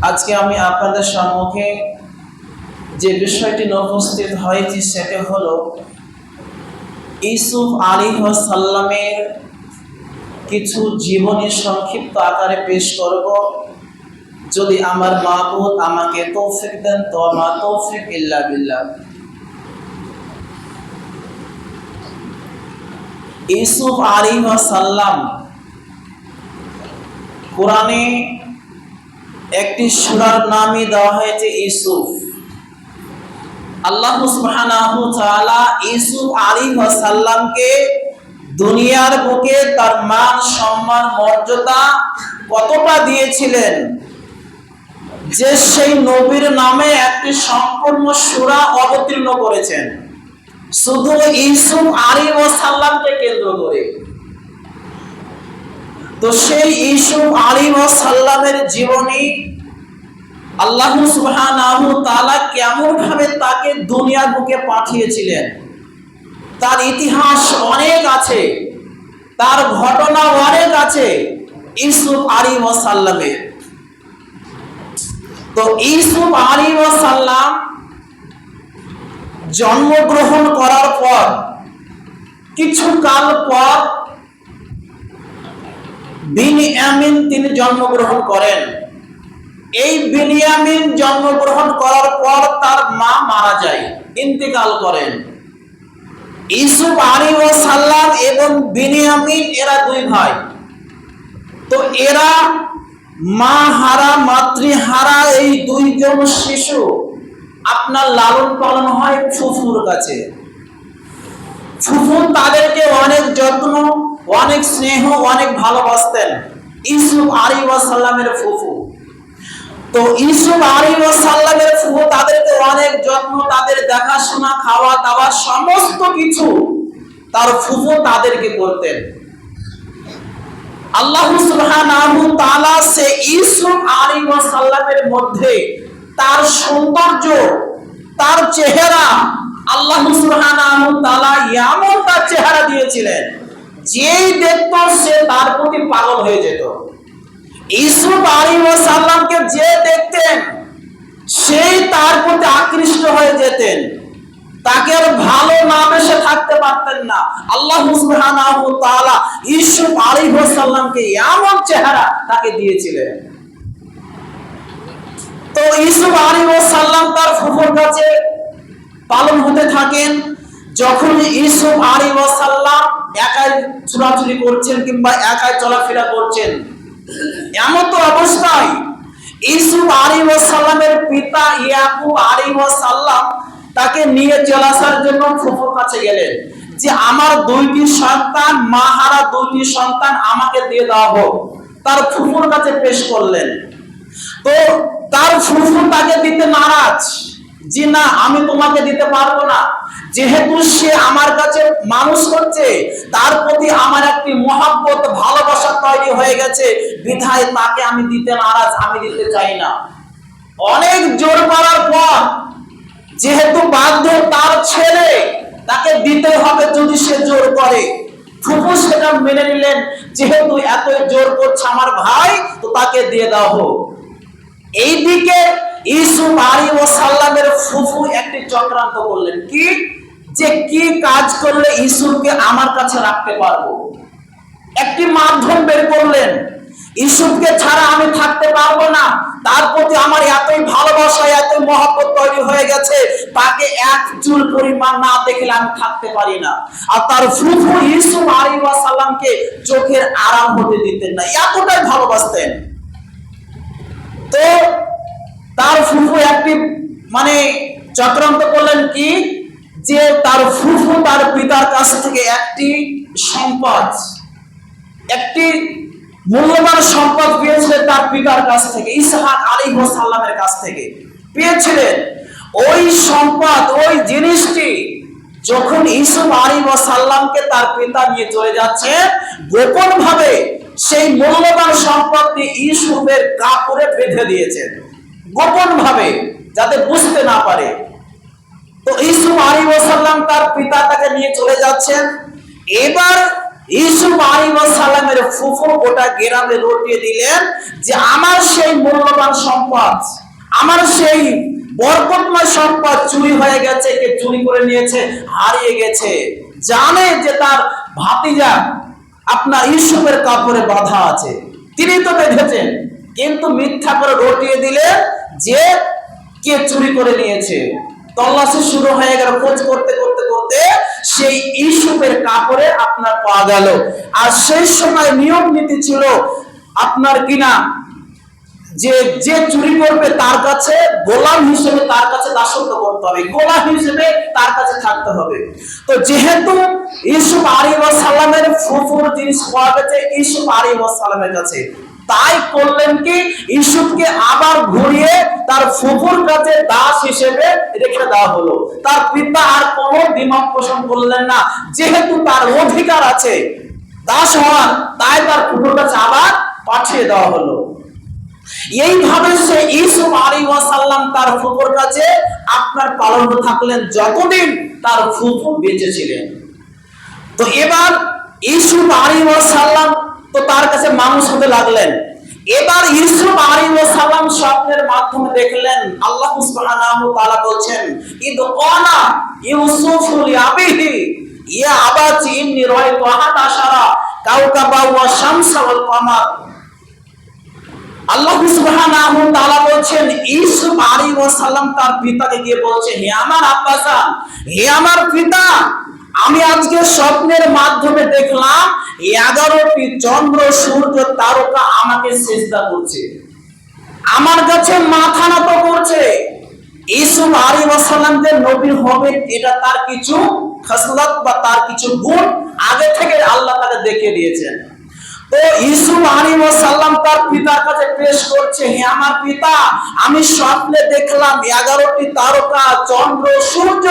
আজকে আমি আপনাদের সম্মুখে যে বিষয়টি নিয়ে উপস্থিত হয়েছি সেটা হলো ইউসুফ আলাইহিস সালামের কিছু জীবনী সংক্ষিপ্ত আকারে পেশ করব। যদি আমার মাবুদ আমাকে তৌফিক দেন তো মা তৌফিক ইল্লা বিল্লাহ। ইউসুফ আলাইহিস সালাম কোরআনে একটি সূরার নামই দেওয়া হয়েছে ইউসুফ। আল্লাহ সুবহানাহু ওয়া তাআলা ইউসুফ আলাইহিস সালামকে দুনিয়ার বুকে তার মান সম্মান মর্যাদা কতটা দিয়েছিলেন যে সেই নবীর নামে একটি সম্পূর্ণ সূরা অবতীর্ণ করেছেন শুধু ইউসুফ আলাইহিস সালামকে কেন্দ্র করে। তো সেই ইউসুফ আলাইহিস সালামের জীবনী আল্লাহ সুবহানাহু ওয়া তাআলা কেমন ভাবে তাকে দুনিয়ার বুকে পাঠিয়েছিলেন তার ইতিহাস অনেক আছে, তার ঘটনা অনেক আছে ইউসুফ আলাইহিস সালামের। তো ইউসুফ আলাইহিস সালাম জন্মগ্রহণ করার পর কিছু কাল পর বিনিয়ামিন তিনি জন্মগ্রহণ করেন। এই বিনিয়ামিন জন্মগ্রহণ করার পর তার মা মারা যায়, ইন্তেকাল করেন। ইউসুফ আলাইহিস সালাম এবং বিনিয়ামিন এরা দুই ভাই। তো এরা মা হারা মাতৃহারা এই দুইজন শিশু আপনার লালন পালন হয় ফুফুর কাছে। ফুফু তাদেরকে অনেক যত্ন, অনেক স্নেহ, অনেক ভালোবাসতেন ইউসুফ আলাইহিস সালামের ফুফু। তো ইউসুফ আলাইহিস সালামের ফুফু তাদেরকে অনেক যত্ন, তাদের দেখাশোনা, খাওয়া দাওয়া সমস্ত কিছু তার ফুফু তাদেরকে করতেন। আল্লাহ সুবহানাহু ওয়া তাআলা সে ইউসুফ আলাইহিস সালামের মধ্যে তার সৌন্দর্য, তার চেহারা আল্লাহ সুবহানাহু ওয়া তাআলা এমন তার চেহারা দিয়েছিলেন যেই দেখত সে তার প্রতি পাগল হয়ে যেত। ইউসুফ আলাইহিস সালামকে যে দেখতেন সেই তার প্রতি আকৃষ্ট হয়ে যেতেন, তাকে আর ভালো না বেসে থাকতে পারতেন না। আল্লাহ সুবহানাহু ওয়া তাআলা ইউসুফ আলাইহিস সালামকে এমন চেহারা তাকে দিয়েছিলেন। তো ইউসুফ আলাইহিস সালাম তার ফুফুর কাছে পালন হতে থাকেন। যখন ইউসুফ আলাইহিস সালাম একাই ছোটাছুটি করছেন কিংবা একাই চলাফেরা করছেন, এমন তো অবস্থায় ইউসুফ আলাইহিস সালামের পিতা ইয়াকুব আলাইহিস সালাম তাকে নিয়ে চলে আসার জন্য ফুফুর কাছে গেলেন যে আমার দুইটি সন্তান, মাহারা দুইটি সন্তান আমাকে দিয়ে দেওয়া হোক। তার ফুফুর কাছে পেশ করলেন। তো তার ফুফু তাকে দিতে নারাজ, যে না আমি তোমাকে দিতে পারবো না, যেহেতু সে আমার কাছে মানুষ হচ্ছে, তার প্রতি আমার একটি মহব্বত ভালোবাসা তৈরি হয়ে গেছে, বিধায় তাকে আমি দিতে নারাজ, আমি দিতে চাই না। অনেক জোর করার পর যেহেতু বাধ্য তার ছেলে, তাকে দিতে হবে যদি সে জোর করে। ফুফু সেটা মেনে নিলেন, যেহেতু এত জোর করছে আমার ভাই, তো তাকে দিয়ে দাও হোক। এইদিকে ইউসুফ আলাইহিস সালামের ফুফু একটি চক্রান্ত করলেন, কি কাজ করলে ইউসুফকে আমার কাছে রাখতে পারবো। একটি মাধ্যম বের করলেন, ইউসুফকে ছাড়া আমি থাকতে পারবো না, তার প্রতি আমার এতই ভালোবাসা, এতই মহব্বত তৈরি হয়ে গেছে, তাকে এক চুল পরিমাণ না দেখলে আমি থাকতে পারি না। আর তার ফুফু ইউসুফ আলাইহিস সালামকে চোখের আরাম হতে দিতেন না, এতটাই ভালোবাসতেন। তো তার ফুফু একটি চক্রান্ত করলেন, যে তার ফুফু তার পিতার কাছ থেকে একটি সম্পদ, একটি মূল্যবান সম্পদ পেয়েছিলেন তার পিতার কাছ থেকে, ইসহাক আলাইহিস সালামের কাছ থেকে পেয়েছিলেন। ওই সম্পদ, ওই জিনিসটি যখন ইউসুফ আলাইহিস সালামকে তার পিতা নিয়ে চলে যাচ্ছে, গোপন ভাবে সেই মূল্যবান সম্পদটি ইউসুফের কাপড়ে বেঁধে দিয়েছেন, গোপন ভাবে, যাতে বুঝতে না পারে। তো ইউসুফ আলাইহিস সালাম তার পিতা তাকে নিয়ে চলে যাচ্ছেন। এবার ইউসুফ আলাইহিস সালামের ফুফু গোটা গ্রামে রটিয়ে দিলেন যে আমার সেই মূল্যবান সম্পদ, আমার সেই বরকতময় সম্পদ চুরি হয়ে গেছে, কে চুরি করে নিয়েছে, হারিয়ে গেছে। জানে যে তার ভাতিজা আপনার ইউসুফের কাপড়ে বাঁধা আছে, তিনি তো বেঁধেছেন, কিন্তু মিথ্যা করে রটিয়ে দিলে যে কে চুরি করে নিয়েছে। তল্লাশি শুরু হয়ে গেল, খোঁজ করতে করতে করতে সেই ইউসুফের কাপড়ে আপনার পাওয়া গেল। আর সেই সময় নিয়ম নীতি ছিল আপনার কিনা যে যে চুরি করবে তার কাছে গোলাম হিসেবে, তার কাছে দাসত্ব করতে হবে, গোলাম হিসেবে তার কাছে থাকতে হবে। তো যেহেতু ইউসুফ আলাইহিস সালামের ফুফুর জিনিস পাওয়া গেছে ইউসুফ আলাইহিস সালামের কাছে, তাই করলেন কি, ইউসুফকে আবার ঘুরিয়ে তার ফুফুর কাছে দাস হিসেবে রেখে দেওয়া হলো। তার পিতা আর কোনো দ্বিমত পোষণ করলেন না, যেহেতু তার অধিকার আছে দাস হওয়ার, তাই তার ফুফুর কাছে আবার পাঠিয়ে দেওয়া হলো। এইভাবে সে ইউসুফ আলাইহিস সালাম তার ফুফুর কাছে আপনার পালন থাকলেন যতদিন তার ফুফু বেঁচে ছিলেন। তো এবার ইউসুফ আলাইহিস সালাম তো তার কাছে মানুষ হতে লাগলেন। এবার ইউসুফ আলাইহিস সালাম স্বপ্নের মাধ্যমে দেখলেন, আল্লাহ সুবহানাহু ওয়া তাআলা বলছেন, ইদ ক্বালা ইউসুফু লিআবিহি ইয়া আবাতি ইন্নী রাআইতু আহাদা আশারা কাওকাবা ওয়া শামসা ওয়াল কমার। আল্লাহ সুবহানাহু ওয়া তাআলা বলছেন, ইউসুফ আলাইহিস সালাম তার পিতাকে গিয়ে বলছে, হে আমার আব্বাজান, হে আমার পিতা, আমি আজকে স্বপ্নের মাধ্যমে দেখলাম 11টি চন্দ্র সূর্য তারকা আমাকে সিজদা করছে, আমার কাছে মাথা নত করছে। ইউসুফ আলাইহিস সালাম যে নবী হবে এটা তার কিছু খাসলত বা তার কিছু গুণ আগে থেকে আল্লাহ তাকে দেখিয়ে দিয়েছেন। তো ইউসুফ আলাইহিস সালাম তার পিতার কাছে পেশ করছে, হে আমার পিতা, আমি স্বপ্নে দেখলাম 11টি তারকা চন্দ্র সূর্য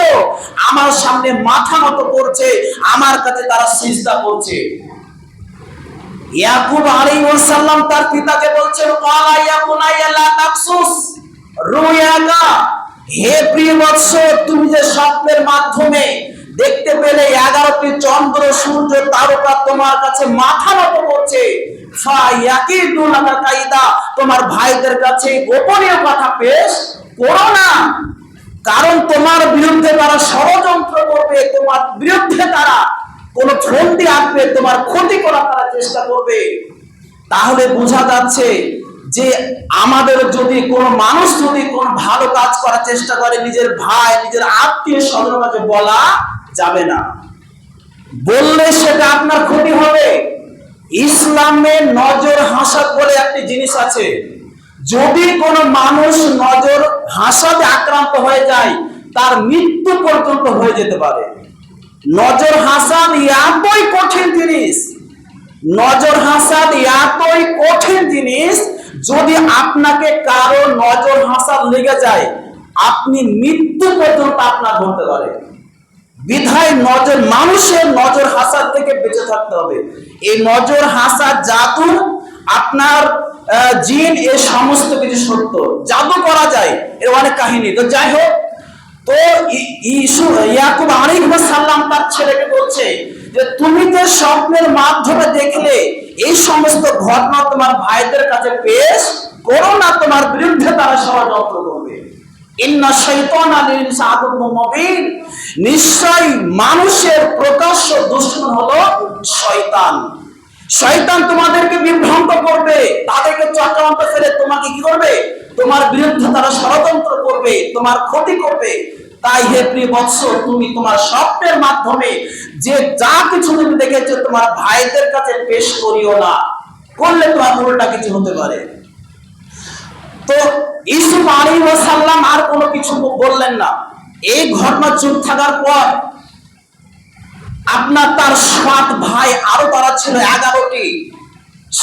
আমার সামনে মাথা নত করছে, আমার কাছে তারা সিজদা করছে। ইয়াকুব আলাইহিস সালাম তার পিতাকে বলছেন, ক্বালা ইয়া বুনাইয়া লা তাকসুস রুয়াকা, হে প্রিয় বৎস, তুমি যে স্বপ্নের মাধ্যমে দেখতে পেলে 11টি চন্দ্র সূর্য তারকা তোমার কাছে মাথা নত করছে, ফায়াকিদুনাকা কাইদা, তোমার ভাইদের কাছে গোপনীয় কথা পেশ করো না, কারণ তোমার বিরুদ্ধে তারা ষড়যন্ত্র করবে, তোমার বিরুদ্ধে তারা কোন ফন্দি আঁকবে, তোমার ক্ষতি করার তারা চেষ্টা করবে। তাহলে বোঝা যাচ্ছে যে আমাদের যদি কোন মানুষ যদি কোন ভালো কাজ করার চেষ্টা করে, নিজের ভাই নিজের আত্মীয় স্বজনের কাছে বলা যাবে না, বললে সেটা আপনার ক্ষতি হবে। ইসলামে নজর হাসাদ বলে একটি জিনিস আছে, যদি কোনো মানুষ নজর হাসাদে আক্রান্ত হয়ে যায় তার মৃত্যু পর্যন্ত হয়ে যেতে পারে। নজর হাসাদ এতই কঠিন জিনিস, নজর হাসাদ এতই কঠিন জিনিস, যদি আপনাকে কারো নজর হাসাদ লেগে যায় আপনি মৃত্যু পর্যন্ত আপনার হতে পারে। বিধায় নজর, মানুষের নজর হাসাদ থেকে বেঁচে থাকতে হবে। এই নজর হাসাদ, জাদু, আপনার জিন, এ সমস্ত কিছু সত্য। জাদু করা যায়, এর অনেক কাহিনী। তো যাই হোক, তো ইয়াকুব আলাইহিস সালাম তার ছেলেকে বলছে যে তুমি তো স্বপ্নের মাধ্যমে দেখলে এই সমস্ত ঘটনা তোমার ভাইদের কাছে পেশ করো না, তোমার বিরুদ্ধে তারা ষড়যন্ত্র করবে। ইন্না শাইতানা লিল ইনসানি আদুউম মুবিন, নিশ্চয় মানুষের প্রকাশ্য দুশমন হলো শয়তান। শয়তান তোমাদেরকে বিভ্রান্ত করবে, তাদেরকে চক্রান্ত ফেলে তোমাকে কি করবে, তোমার বিরুদ্ধে তারা ষড়যন্ত্র করবে, তোমার ক্ষতি করবে। তাই হে প্রিয় বৎস, তুমি তোমার স্বপ্নের মাধ্যমে যে যা কিছু তুমি দেখেছো তোমার ভাইদের কাছে পেশ করিও না, করলে তোমার উল্টা কিছু হতে পারে। তো ইউসুফ আলাইহিস সালাম আর কোনো কিছু বললেন না। এই ঘটনা চুপ থাকার পর আপনার তার 7 ভাই আরো তারা ছিল 11টি,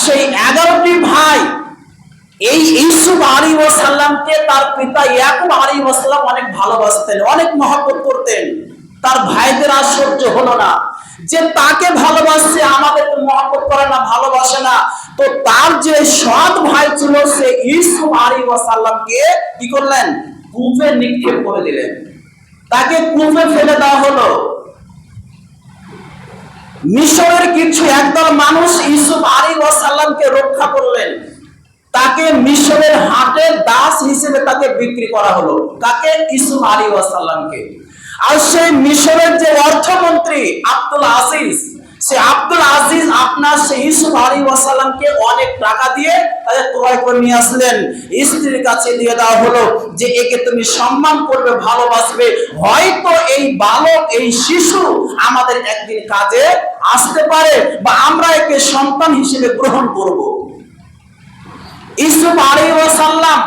সেই 11টি ভাই এই ইউসুফ আলাইহিস সালামকে তার পিতা ইয়াকুব আলাইহিস সালাম অনেক ভালোবাসতেন, অনেক মহব্বত করতেন। তার ভাইদের আর সহ্য হলো না যে তাকে ভালোবাসছে, আমাদেরকে মহব্বত করে না, ভালোবাসে না। তো তার যে 7 ভাই ছিল সে ইউসুফ আলাইহিস সালামকে কি করলেন, কূপে নিক্ষেপ করে দিলেন, তাকে কূপে ফেলে দেওয়া হলো। মিশরের কিছু একদল মানুষ ইউসুফ আলাইহিস সালামকে রক্ষা করলেন, তাকে মিশরের হাটে দাঁড় তাকে বিক্রি করা হলো। কাকে? ইউসুফ আলাইহিস সালামকে। আর সেই মিশরের যে অর্থমন্ত্রী আব্দুল আজিজ, সে আব্দুল আজিজ আপনার সেই ইউসুফ আলাইহিস সালামকে অনেক টাকা দিয়ে তাকে ক্রয় করে নিয়ে আসলেন। স্ত্রীর কাছে দিয়ে দেওয়া হলো যে একে তুমি সম্মান করবে, ভালোবাসবে, হয়তো এই বালক, এই শিশু আমাদের একদিন কাজে আসতে পারে, বা আমরা একে সন্তান হিসেবে গ্রহণ করব। ইউসুফ আলাইহিস সালাম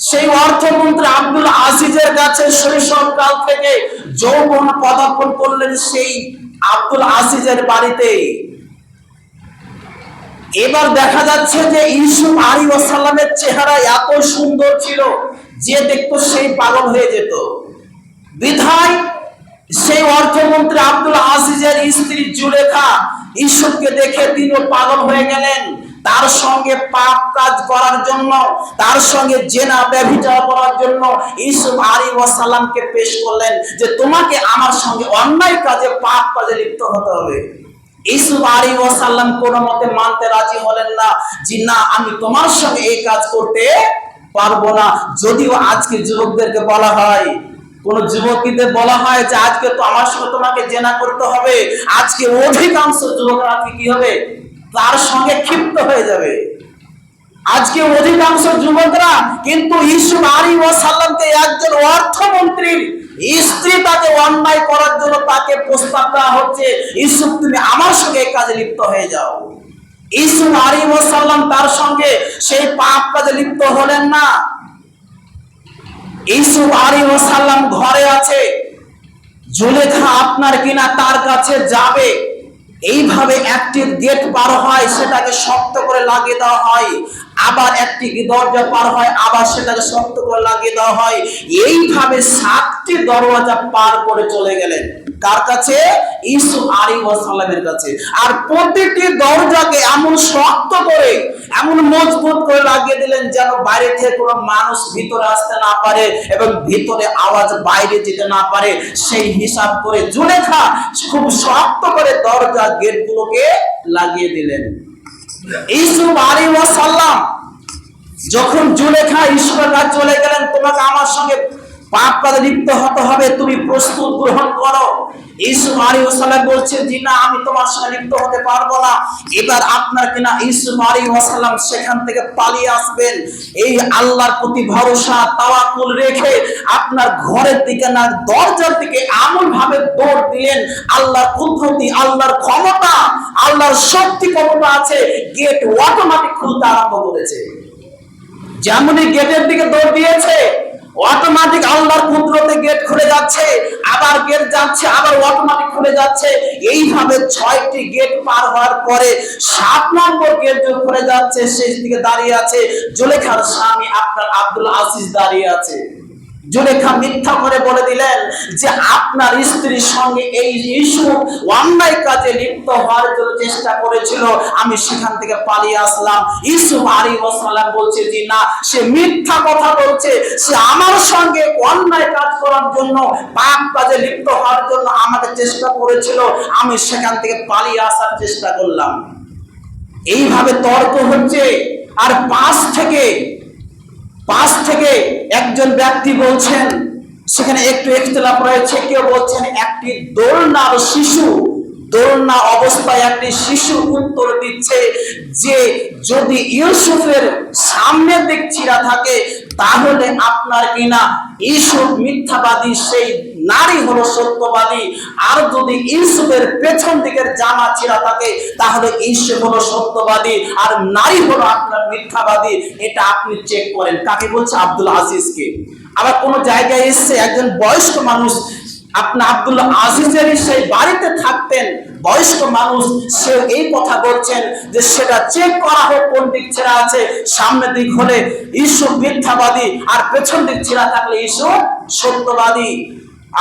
সেই অর্থমন্ত্রী আব্দুল আজিজের কাছে শৈশবকাল থেকে যৌবন পদার্পণ করলেন সেই আব্দুল আজিজের বাড়িতে। এবার দেখা যাচ্ছে যে ইউসুফ আলাইহিস সালামের চেহারা এত সুন্দর ছিল যে দেখতো সেই পাগল হয়ে যেত। বিধায় সেই অর্থমন্ত্রী আব্দুল আজিজের স্ত্রী জুলেখা ইউসুফকে দেখে তিনিও পাগল হয়ে গেলেন। তার সঙ্গে পাপ কাজ করার জন্য, তার সঙ্গে জেনা ব্যভিচার করার জন্য ইউসুফ আলাইহিস সালামকে পেশ করলেন যে তোমাকে আমার সঙ্গে অন্যায় কাজে, পাপ কাজে লিপ্ত হতে হবে। ইউসুফ আলাইহিস সালাম কোনো মতে মানতে রাজি হলেন না, যে না, আমি তোমার সঙ্গে এই কাজ করতে পারবো না। যদিও আজকে যুবকদেরকে বলা হয়, কোন যুবতীদের বলা হয় যে আজকে তো আমার সঙ্গে তোমাকে জেনা করতে হবে, আজকে অধিকাংশ যুবকরা কি হবে, তার সঙ্গে ক্ষিপ্ত হয়ে যাবে। আজকে অধিকাংশ যুবকরা কিন্তু ইউসুফ আলাইহিস সালামকে, একজন অর্থমন্ত্রীর স্ত্রী তাকে অন্যায় করার জন্য তাকে প্রস্তাব দেওয়া হচ্ছে, ইউসুফ তুমি আমার সঙ্গে এই কাজে লিপ্ত হয়ে যাও। ইউসুফ আলাইহিস সালাম তার সঙ্গে সেই পাপ কাজে লিপ্ত হলেন না। ইউসুফ আলাইহিস সালাম ঘরে আছে, জুলেখা আপনার কিনা তার কাছে যাবে, এইভাবে একটি গেট পার হয়, সেটাকে শক্ত করে লাগিয়ে দেওয়া হয়, আবার একটি দরজা পার হয়, আবার সেটাকে শক্ত করে লাগিয়ে দেওয়া হয়। এইভাবে 7টি দরওয়াজা পার করে চলে গেলেন। কার কাছে? ইউসুফ আলাইহিস সালামের কাছে। আর প্রতিটি দরজাকে এমন শক্ত করে, এমন মজবুত করে লাগিয়ে দিলেন যেন বাইরে থেকে কোনো মানুষ ভিতরে আসতে না পারে এবং ভিতরে আওয়াজ বাইরে যেতে না পারে। সেই হিসাব করে জুলেখা খুব শক্ত করে দরজা গেটগুলোকে লাগিয়ে দিলেন। ইউসুফ আলাইহিস সালাম যখন জুলেখা ইউসুফের কাছে চলে গেলেন, তোমাকে আমার সঙ্গে পাপ কাজে লিপ্ত হতে হবে, তুমি প্রস্তুত গ্রহণ করো। ইউসুফ আলাইহিস সালাম বলছেন যে না, আমি তোমার সঙ্গে লিপ্ত হতে পারবো না। এবার আপনার কিনা ইউসুফ আলাইহিস সালাম সেখান থেকে পালিয়ে আসবেন। এই আল্লাহর প্রতি ভরসা, তাওয়াক্কুল রেখে আপনার ঘরের দিকে না, দরজার দিকে এমন ভাবে দৌড় দিলেন, আল্লাহর কুদরতি, আল্লাহর ক্ষমতা, আল্লাহর শক্তি ক্ষমতা আছে, গেট অটোমেটিক খুলতে আরম্ভ করেছে। যেমনই গেটের দিকে দৌড় দিয়েছে, অটোমেটিক আল্লাহর কুদরতে গেট খুলে যাচ্ছে, আবার গেট যাচ্ছে, আবার অটোমেটিক খুলে যাচ্ছে। এইভাবে 6টি গেট পার হওয়ার পরে 7 নম্বর গেট যখন খুলে যাচ্ছে, সেই দিকে দাঁড়িয়ে আছে জুলেখার স্বামী আপনার আব্দুল আজিজ দাঁড়িয়ে আছে। জুলেখা মিথ্যা করে বলে দিলেন যে আপনার স্ত্রীর সঙ্গে এই ইউসুফ অন্যায় কাজে লিপ্ত হওয়ার জন্য চেষ্টা করেছিল, আমি সেখান থেকে পালিয়ে আসলাম। ইউসুফ আলাইহিস সালাম বলছে যে না, সে মিথ্যা কথা বলছে, সে আমার সঙ্গে অন্যায় কাজ করার জন্য, পাপ কাজে লিপ্ত হওয়ার জন্য আমাকে চেষ্টা করেছিল, আমি সেখান থেকে পালিয়ে আসার চেষ্টা করলাম। এইভাবে তর্ক হচ্ছে। আর পাশ থেকে একজন ব্যক্তি বলছেন, সেখানে একটু ইখতিলাফ রয়েছে, কেউ বলছেন একটি দোলনার শিশু, দোলনা অবস্থায় একটি শিশু উত্তর দিচ্ছে যে যদি ইউসুফের সামনের দিক চিরা থাকে তাহলে আপনার কিনা ইউসুফ মিথ্যাবাদী, সেই নারী হলো সত্যবাদী, আর যদি ইউসুফের পেছন দিকের জামা চিরা থাকে তাহলে ইউসুফ হলো সত্যবাদী আর নারী হলো আপনার মিথ্যাবাদী। এটা আপনি চেক করেন। কাকে বলছে? আব্দুল আজিজকে। আবার কোন জায়গায় এসছে একজন বয়স্ক মানুষ, আপনি আব্দুল আজিজের সেই বাড়িতে থাকতেন, বয়স্ক মানুষ, সে এই কথা বলছেন যে সেটা চেক করা হোক কোন দিক ছেঁড়া আছে, সামনের দিক হলে ইউসুফ মিথ্যাবাদী আর পেছন দিক ছেঁড়া থাকলে ইউসুফ সত্যবাদী।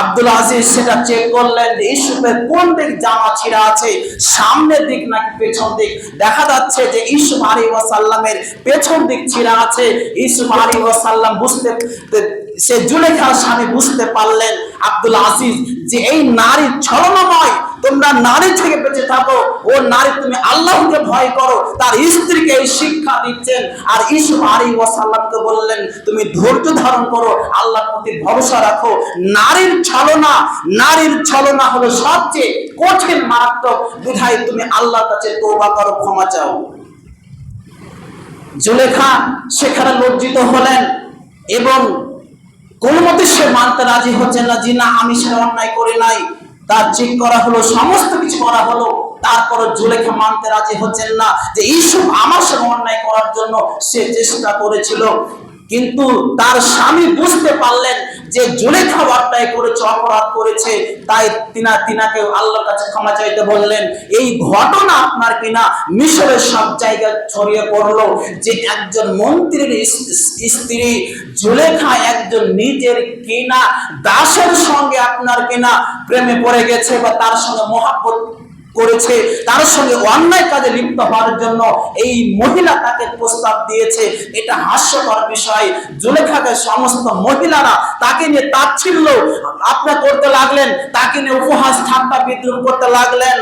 আব্দুল আজিজ সেটা চেক করলেন যে ইউসুফের কোন দিক জামা ছিঁড়া আছে, সামনের দিক নাকি পেছন দিক। দেখা যাচ্ছে যে ইউসুফ আলাইহিস সালামের পেছন দিক ছিঁড়া আছে। ইউসুফ আলাইহিস সালাম বুঝতে সে জুলেখার স্বামী বুঝতে পারলেন আব্দুল আজিজ যে এই নারী ছলনাময়, তোমরা নারী থেকে বেঁচে থাকো, ও নারী তুমি আল্লাহকে ভয় করো। তার স্ত্রীকে এই শিক্ষা দিচ্ছেন। আর ইউসুফ আলাইহিস সালামকে বললেন তুমি ধৈর্য ধারণ করো, আল্লাহর প্রতি ভরসা রাখো। নারীর ছলনা হলো সবচেয়ে কঠিন মারাত্মক, বিধায় তুমি আল্লাহর কাছে তওবা করো, ক্ষমা চাও। জুলেখা সেখানে লজ্জিত হলেন এবং কোন মতে সে মানতে রাজি হচ্ছেন না যে না আমি সে অন্যায় করি নাই। তার চেক করা হলো, সমস্ত কিছু করা হলো, তারপর জুলেখা মানতে রাজি হচ্ছেন না যে ইউসুফ আমার সঙ্গে অন্যায় করার জন্য সে চেষ্টা করেছিল। কিন্তু তার স্বামী বুঝতে পারলেন যে জুলেখা অন্যায় করেছে, অপরাধ করেছে, তাই তিনাকে আল্লাহর কাছে ক্ষমা চাইতে বললেন। এই ঘটনা আপনার কিনা মিশরের সব জায়গায় ছড়িয়ে পড়লো যে একজন মন্ত্রীর স্ত্রী জুলেখা একজন নিজের কিনা দাসের সঙ্গে আপনার কিনা প্রেমে পড়ে গেছে বা তার সঙ্গে মহব্বত করেছে, তার সঙ্গে অন্যায় কাজে লিপ্ত হওয়ার জন্য এই মহিলা তাকে প্রস্তাব দিয়েছে। এটা হাস্যকর বিষয়। জুলেখাকে সমস্ত মহিলারা তাকে নিয়ে তাচ্ছিল্য আপনার করতে লাগলেন, তাকে নিয়ে উপহাস ঠাট্টা বিদ্রুপ করতে লাগলেন।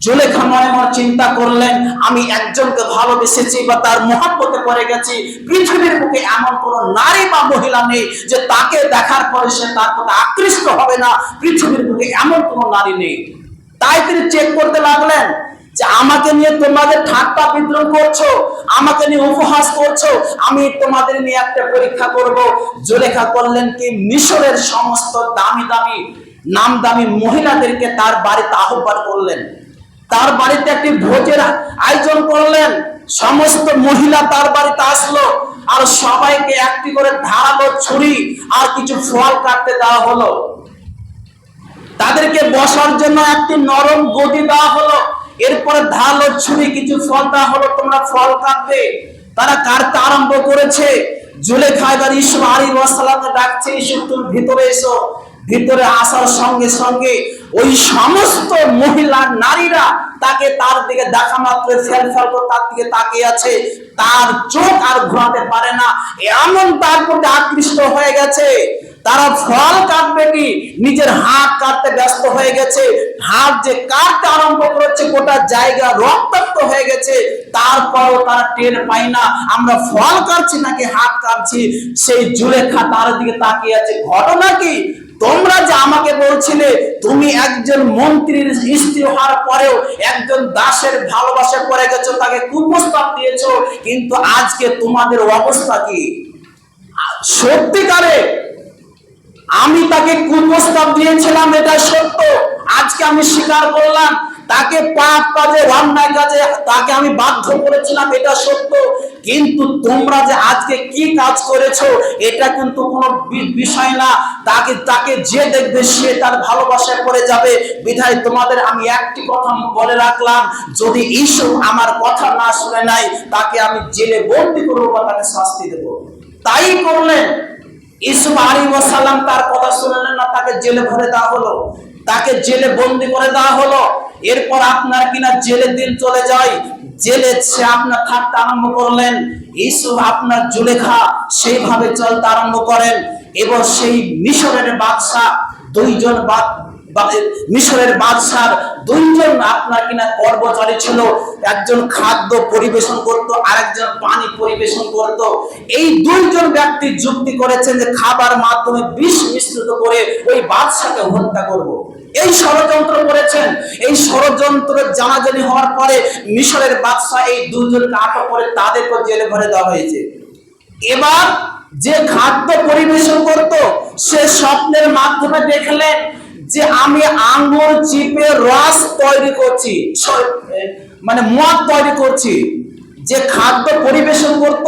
জুলেখা মনে মনে চিন্তা করলেন আমি একজনকে ভালোবেসেছি বা তার মহব্বতে পড়ে গেছি, পৃথিবীর বুকে এমন কোন নারী বা মহিলা নেই যে তাকে দেখার পরে সে তার প্রতি আকৃষ্ট হবে না। পৃথিবীর বুকে এমন কোন নারী নেই। তাই তিনি চেক করতে লাগলেন যে আমাকে নিয়ে তোমাদের ঠাট্টা বিদ্রুপ করছো, আমাকে নিয়ে উপহাস করছো, আমি তোমাদের নিয়ে একটা পরীক্ষা করব। জুলেখা করলেন কি মিশরের সমস্ত দামি দামি নামদামি মহিলাদেরকে তার বাড়িতে আহ্বান করলেন, তার বাড়িতে একটি ভোজের আয়োজন করলেন। সমস্ত মহিলা তার বাড়িতে আসলো আর সবাইকে একটি করে ধারালো ছুরি আর কিছু ফল কাটতে দেওয়া হলো। তাদেরকে বসার জন্য একটি নরম গদি দেওয়া হলো। এরপরে ধারালো ছুরি কিছু ফল দেওয়া হলো, তোমরা ফল কাটবে। তারা কাটতে আরম্ভ করেছে। জুলেখা এবার ইউসুফ আলাইহিস সালামকে ডাকছে, ইউসুফ তুমি ভিতরে এসো। ভিতরে আসার সঙ্গে সঙ্গে ওই সমস্ত মহিলা নারীরা তাকে তার দিকে দেখা মাত্র ফেলফেল করে তার দিকে তাকিয়ে আছে। তার চোখ আর ঘোরাতে পারে না, এমন তার প্রতি আকৃষ্ট হয়ে গেছে। তারা ফল কাটবে কি নিজের হাত কাটতে ব্যস্ত হয়ে গেছে। হাত যে কাটতে আরম্ভ করেছে গোটা জায়গা রক্তাক্ত হয়ে গেছে। তারপরও তারা টের পায় না আমরা ফল কাটছি নাকি হাত কাটছি। সেই জুলেখা তার দিকে তাকিয়ে আছে। ঘটনা কি? তোমরা যে আমাকে বলছিলে তুমি একজন মন্ত্রীর স্ত্রী হওয়ার পরেও একজন দাসের ভালোবাসা পড়ে গেছো, তাকে কুপ্রস্তাব দিয়েছো, কিন্তু আজকে তোমাদের অবস্থা কি? সত্যিকারে আমি তাকে কুপ্রস্তাব দিয়েছিলাম, এটা সত্য। আজকে আমি স্বীকার করলাম তাকে পাপ কাজে অন্যায় কাজে তাকে আমি বাধ্য করেছিলাম, এটা সত্য। কিন্তু তোমরা যে আজকে কি কাজ করেছো এটা কিন্তু কোনো বিষয় না। তাকে যে দেখবে সে তার ভালোবাসায় পড়ে যাবে। বিধায় তোমাদের আমি একটি কথা বলে রাখলাম, যদি ইউসুফ আমার কথা না শুনে নাই তাকে আমি জেলে বন্দী করবো বা তাকে শাস্তি দেবো। তাই করলেন। ইউসুফ আলাইহিস সালাম তার কথা শুনলেন না, তাকে জেলে ভরে দেওয়া হলো, তাকে জেলে বন্দী করে দেওয়া হলো। এরপর আপনার কিনা জেলের দিন চলে যায়। জেলে সে আপনার থাকতে আরম্ভ করলেন। ইউসুফ আপনার জুলেখা সেইভাবে চলতে আরম্ভ করেন। এবং সেই মিশরের বাদশাহ মিশরের বাদশার দুইজন আপনার কিনা কর্মচারী ছিল। একজন খাদ্য পরিবেশন করত, আরেকজন পানি পরিবেশন করত। এই দুইজন ব্যক্তি যুক্তি করেছেন যে খাবার মাধ্যমে বিষ মিশ্রিত করে ওই বাদশাকে হত্যা করব। এই ষড়যন্ত্র করেছেন। এই ষড়যন্ত্র জানাজানি হওয়ার পরে মিশরের বাদশা এই দুইজনকে আটক করে তাদেরকে জেলে ভরে দেওয়া হয়েছে। এবার যে খাদ্য পরিবেশন করত সে স্বপ্নের মাধ্যমে দেখলেন যে আমি আঙ্গুর চিপে রস তৈরি করছি, মানে মদ তৈরি করছি। যে খাদ্য পরিবেশন করত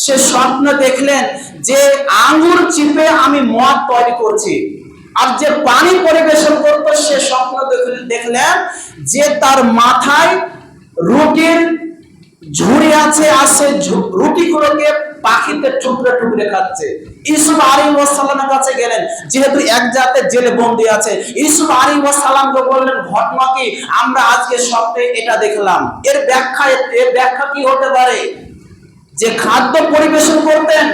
সে স্বপ্ন দেখলেন যে আঙ্গুর চিপে আমি মদ তৈরি করছি। আর যে পানি পরিবেশন করত সে স্বপ্ন দেখলেন যে তার মাথায় রুটির ঝুড়ি আছে, আর সেই রুটিগুলোকে পাখিতে টুকরে টুকরে খাচ্ছে। ইউসুফ আলাইহিস সালামের কাছে গেলেন, যেহেতু এক জাতের জেলে বন্দী আছে। ইউসুফ আলাইহিস সালামকে বললেন ঘটনা কি? আমরা আজকে স্বপ্নে এটা দেখলাম, এর ব্যাখ্যা কি হতে পারে? যে খাদ্য পরিবেশন করতেন